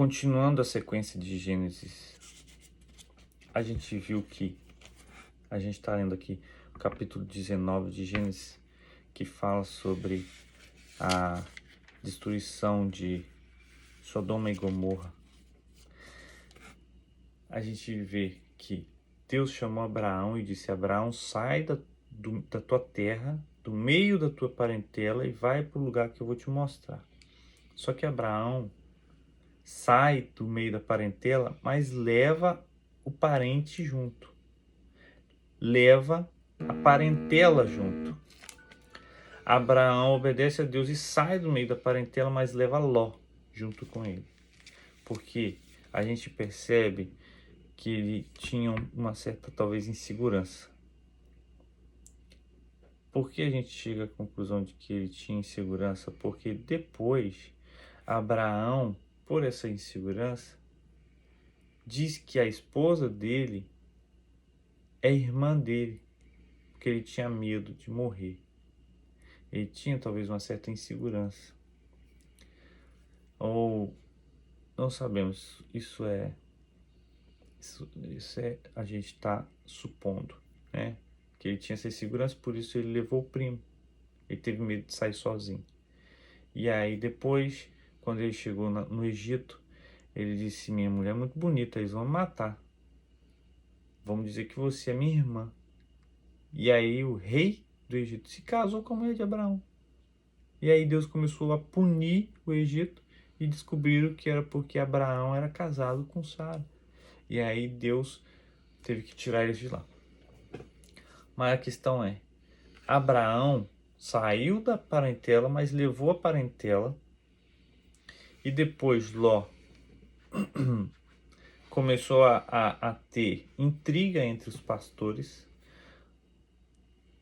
continuando a sequência de Gênesis, a gente viu que a gente está lendo aqui o capítulo 19 de Gênesis, que fala sobre a destruição de Sodoma e Gomorra. A gente vê que Deus chamou Abraão e disse: Abraão, sai da tua terra, do meio da tua parentela, e vai para o lugar que eu vou te mostrar. Só que Abraão sai do meio da parentela, mas leva o parente junto. Leva a parentela junto. Abraão obedece a Deus e sai do meio da parentela, mas leva Ló junto com ele. Porque a gente percebe que ele tinha uma certa, talvez, insegurança. Por que a gente chega à conclusão de que ele tinha insegurança? Porque depois, Abraão, por essa insegurança, diz que a esposa dele é irmã dele, porque ele tinha medo de morrer. Ele tinha talvez uma certa insegurança. Ou não sabemos, isso é a gente está supondo, né? Que ele tinha essa insegurança, por isso ele levou o primo. Ele teve medo de sair sozinho. E aí depois, quando ele chegou no Egito, ele disse: minha mulher é muito bonita, eles vão me matar. Vamos dizer que você é minha irmã. E aí o rei do Egito se casou com a mulher de Abraão. E aí Deus começou a punir o Egito e descobriram que era porque Abraão era casado com Sara. E aí Deus teve que tirar eles de lá. Mas a questão é, Abraão saiu da parentela, mas levou a parentela. E depois Ló começou a ter intriga entre os pastores.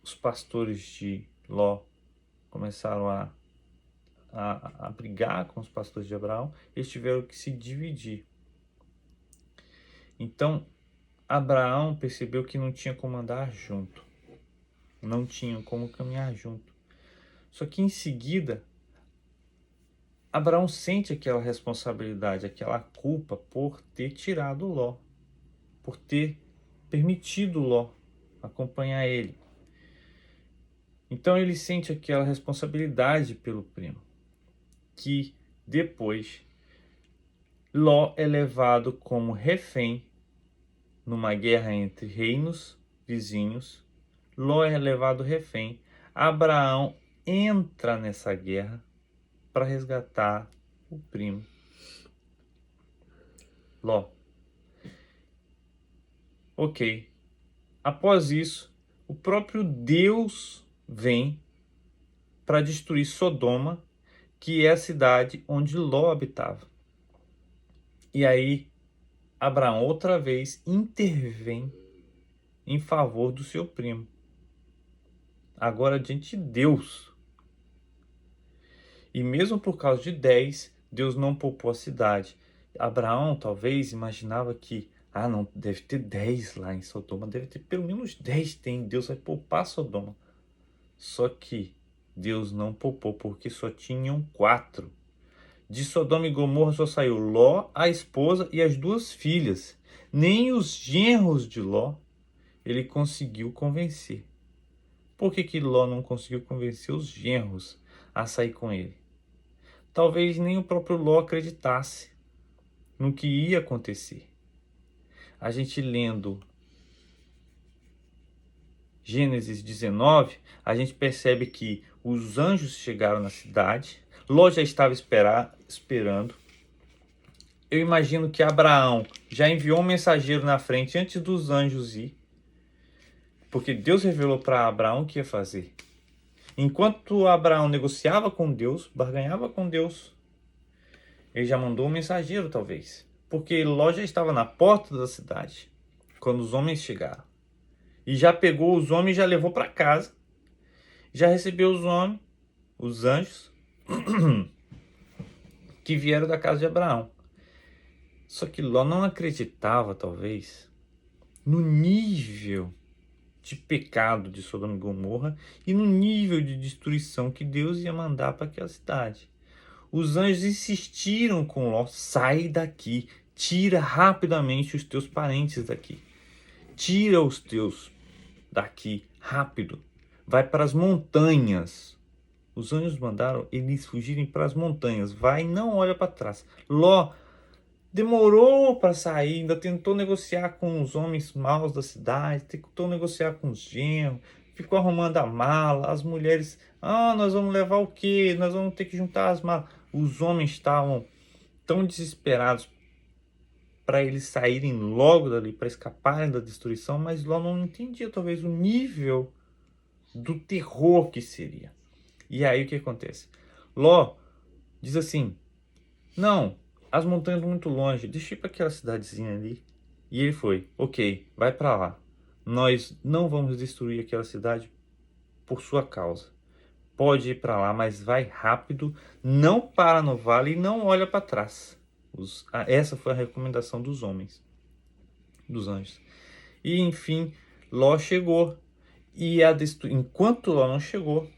Os pastores de Ló começaram a brigar com os pastores de Abraão. Eles tiveram que se dividir. Então, Abraão percebeu que não tinha como andar junto. Não tinha como caminhar junto. Só que em seguida, Abraão sente aquela responsabilidade, aquela culpa por ter tirado Ló, por ter permitido Ló acompanhar ele. Então ele sente aquela responsabilidade pelo primo, que depois Ló é levado como refém numa guerra entre reinos vizinhos. Ló é levado refém. Abraão entra nessa guerra para resgatar o primo Ló. Ok. Após isso, o próprio Deus vem para destruir Sodoma, que é a cidade onde Ló habitava. E aí, Abraão outra vez intervém em favor do seu primo. Agora diante de Deus. E mesmo por causa de 10, Deus não poupou a cidade. Abraão talvez imaginava que, não, deve ter 10 lá em Sodoma, deve ter pelo menos 10 tem, Deus vai poupar Sodoma. Só que Deus não poupou, porque só tinham 4. De Sodoma e Gomorra só saiu Ló, a esposa e as 2 filhas. Nem os genros de Ló ele conseguiu convencer. Por que Ló não conseguiu convencer os genros a sair com ele? Talvez nem o próprio Ló acreditasse no que ia acontecer. A gente lendo Gênesis 19, a gente percebe que os anjos chegaram na cidade, Ló já estava esperando. Eu imagino que Abraão já enviou um mensageiro na frente antes dos anjos ir, porque Deus revelou para Abraão o que ia fazer. Enquanto Abraão negociava com Deus, barganhava com Deus, ele já mandou um mensageiro, talvez. Porque Ló já estava na porta da cidade quando os homens chegaram. E já pegou os homens e já levou para casa. Já recebeu os homens, os anjos, que vieram da casa de Abraão. Só que Ló não acreditava, talvez, no nível de pecado de Sodoma e Gomorra e no nível de destruição que Deus ia mandar para aquela cidade. Os anjos insistiram com Ló: sai daqui, tira rapidamente os teus parentes daqui. Tira os teus daqui, rápido. Vai para as montanhas. Os anjos mandaram eles fugirem para as montanhas. Vai, não olha para trás. Ló demorou para sair, ainda tentou negociar com os homens maus da cidade, tentou negociar com os genros, ficou arrumando a mala. As mulheres, nós vamos levar o quê? Nós vamos ter que juntar as malas. Os homens estavam tão desesperados para eles saírem logo dali, para escaparem da destruição, mas Ló não entendia talvez o nível do terror que seria. E aí o que acontece? Ló diz assim: não, as montanhas muito longe, deixa eu ir para aquela cidadezinha ali. E ele foi: ok, vai para lá. Nós não vamos destruir aquela cidade por sua causa. Pode ir para lá, mas vai rápido, não para no vale e não olha para trás. Essa foi a recomendação dos homens, dos anjos. E enfim, Ló chegou. E enquanto Ló não chegou,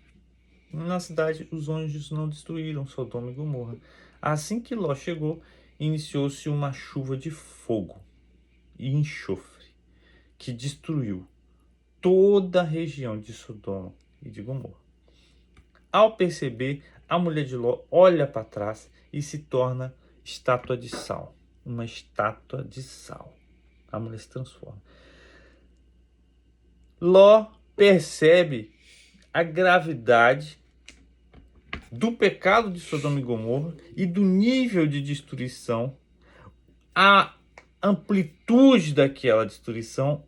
na cidade os anjos não destruíram Sodoma e Gomorra. Assim que Ló chegou, iniciou-se uma chuva de fogo e enxofre que destruiu toda a região de Sodoma e de Gomorra. Ao perceber, a mulher de Ló olha para trás e se torna estátua de sal. Uma estátua de sal. A mulher se transforma. Ló percebe a gravidade do pecado de Sodoma e Gomorra e do nível de destruição, a amplitude daquela destruição,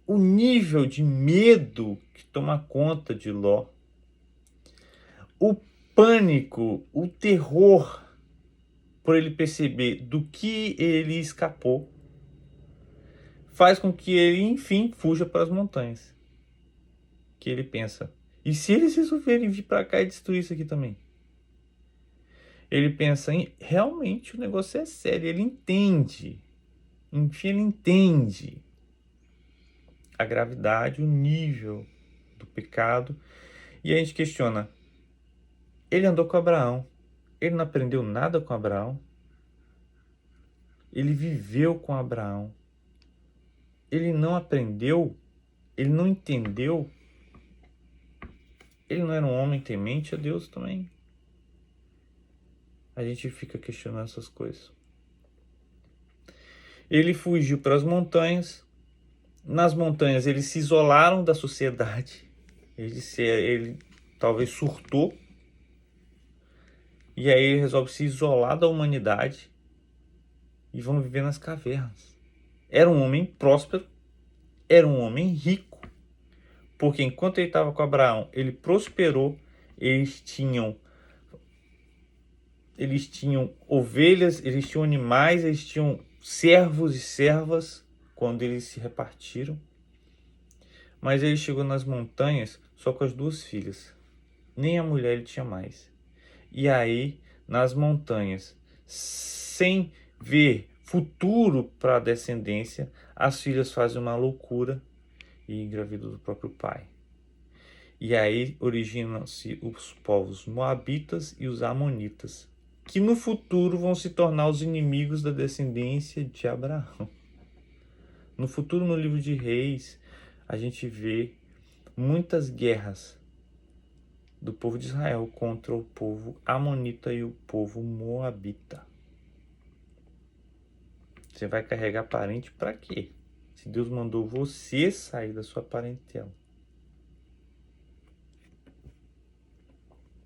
o nível de medo que toma conta de Ló, o pânico, o terror por ele perceber do que ele escapou, faz com que ele, enfim, fuja para as montanhas. Que ele pensa: e se eles resolverem vir para cá e destruir isso aqui também? Ele pensa em realmente o negócio é sério, ele entende. Enfim, ele entende a gravidade, o nível do pecado. E a gente questiona: ele andou com Abraão, ele não aprendeu nada com Abraão? Ele viveu com Abraão. Ele não aprendeu? Ele não entendeu? Ele não era um homem temente a Deus também? A gente fica questionando essas coisas. Ele fugiu para as montanhas. Nas montanhas eles se isolaram da sociedade. Ele talvez surtou. E aí ele resolve se isolar da humanidade. E vão viver nas cavernas. Era um homem próspero. Era um homem rico. Porque enquanto ele estava com Abraão, ele prosperou. Eles tinham ovelhas, eles tinham animais, eles tinham servos e servas quando eles se repartiram. Mas ele chegou nas montanhas só com as 2 filhas. Nem a mulher ele tinha mais. E aí, nas montanhas, sem ver futuro para a descendência, as filhas fazem uma loucura e engravidam do próprio pai. E aí originam-se os povos moabitas e os amonitas, que no futuro vão se tornar os inimigos da descendência de Abraão. No futuro, no livro de Reis, a gente vê muitas guerras do povo de Israel contra o povo amonita e o povo moabita. Você vai carregar parente para quê? Se Deus mandou você sair da sua parentela.